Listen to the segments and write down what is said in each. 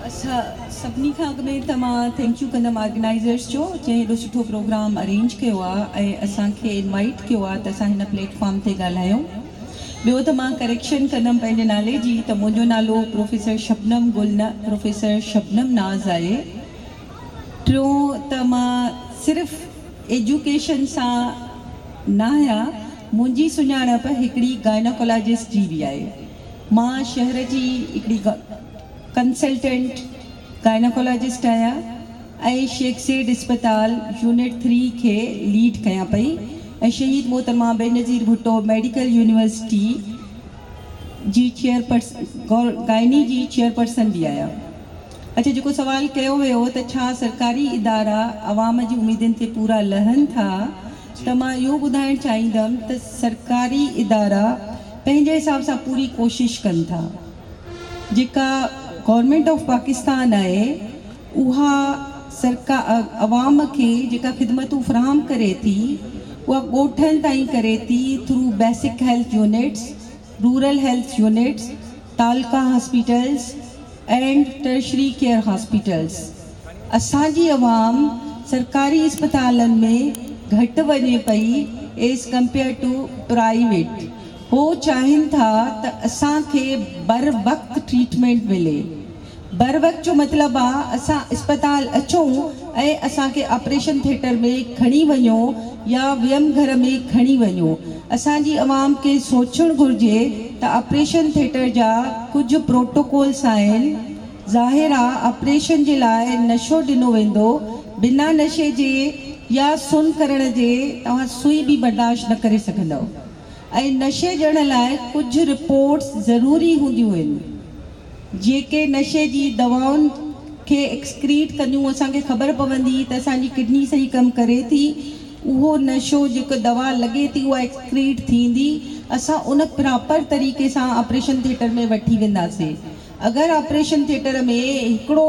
सभिनी खां अॻु में त मां थैंक यू कंदमि ऑर्गेनाइज़र्स जो जंहिं हेॾो सुठो प्रोग्राम अरेंज कयो आहे ऐं असांखे इनवाइट कयो आहे त असां हिन प्लेटफॉर्म ते ॻाल्हायूं। ॿियो त मां करेक्शन कंदमि पंहिंजे नाले जी, त मुंहिंजो नालो प्रोफेसर शबनम नाज़ आहे। टियों त मां सिर्फ़ु एजुकेशन सां न आहियां, मुंहिंजी सुञाणप हिकिड़ी गाइनोकोलॉजिस्ट जी बि आहे। मां शहर जी हिकिड़ी कंसल्टेंट गाइनोकोलॉजिस्ट आहियां ऐं शेख ज़ैद अस्पताल यूनिट 3 खे लीड कयां पई ऐं शहीद मोहतरमा बेनज़ीर भुट्टो मेडिकल यूनिवर्सिटी जी चेयरपर्सन गाइनी जी चेयरपर्सन भी आहियां। अच्छा, जेको सवाल कयो वियो त छा सरकारी इदारा आवाम जी उम्मीदुनि ते पूरा लहनि था, त मां इहो ॿुधाइणु चाहींदमि त सरकारी इदारा पंहिंजे हिसाब सां पूरी कोशिशि कनि था। जेका गवर्नमेंट ऑफ पाकिस्तान आहे उहा अवाम खे जेका ख़िदमतूं फ़राहम करे थी उहा ॻोठनि ताईं करे थी through basic health units, rural health units, तालका hospitals and tertiary care hospitals. असांजी अवाम सरकारी अस्पतालनि में घटि वञे पई एज़ कंपेयर टू प्राइवेट। हो चाहिनि था त असांखे बर वक़्तु ट्रीटमेंट मिले। बर वक़्तु जो मतिलबु आहे असां अस्पताल अचूं ऐं असांखे ऑपरेशन थिएटर में खणी वञो या वियम घर में खणी वञो। असांजी अवाम खे सोचणु घुरिजे त ऑपरेशन थिएटर जा कुझु प्रोटोकॉल्स आहिनि। ज़ाहिर आहे ऑपरेशन जे लाइ नशो ॾिनो वेंदो, बिना नशे जे या सुन करण जे तव्हां सुई बि बर्दाश्त न करे सघंदव ऐं नशे ॾियण लाइ कुझु रिपोर्ट्स ज़रूरी हूंदियूं आहिनि। जेके नशे जी दवाउनि खे एक्सक्रीट कंदियूं, असांखे ख़बर पवंदी त असांजी किडनी सही कमु करे थी, उहो नशो जेको दवा लॻे थी उहा एक्सक्रीट थींदी, असां उन प्रॉपर तरीक़े सां ऑपरेशन थिएटर में वठी वेंदासीं। अगरि ऑपरेशन थिएटर में हिकिड़ो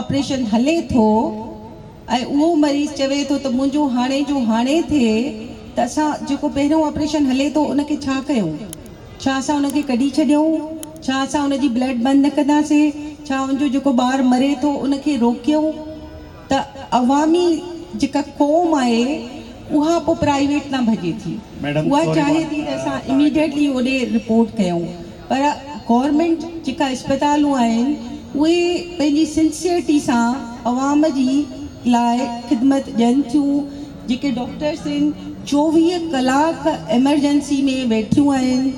ऑपरेशन हले थो ऐं उहो मरीज़ चवे थो त मुंहिंजो हाणे जो हाणे थिए, त असां जेको पहिरियों ऑपरेशन हले थो उनखे छा कयूं? छा असां उनखे कढी छॾियूं? छा असां उनजी ब्लड बंदि न कंदासीं? छा उनजो जेको ॿार मरे थो उनखे रोकियूं? त अवामी जेका क़ौम आहे उहा पोइ प्राइवेट न भॼे थी, उहा चाहे थी त असां इमीडिएटली ओॾे रिपोर्ट कयूं। पर गवर्नमेंट जेका अस्पतालूं आहिनि उहे पंहिंजी सिंसियरिटी सां अवाम जी लाइ ख़िदमत ॾियनि थियूं। जेके डॉक्टर्स आहिनि 24 कलाक एमरजेंसी में वेठियूं आहिनि।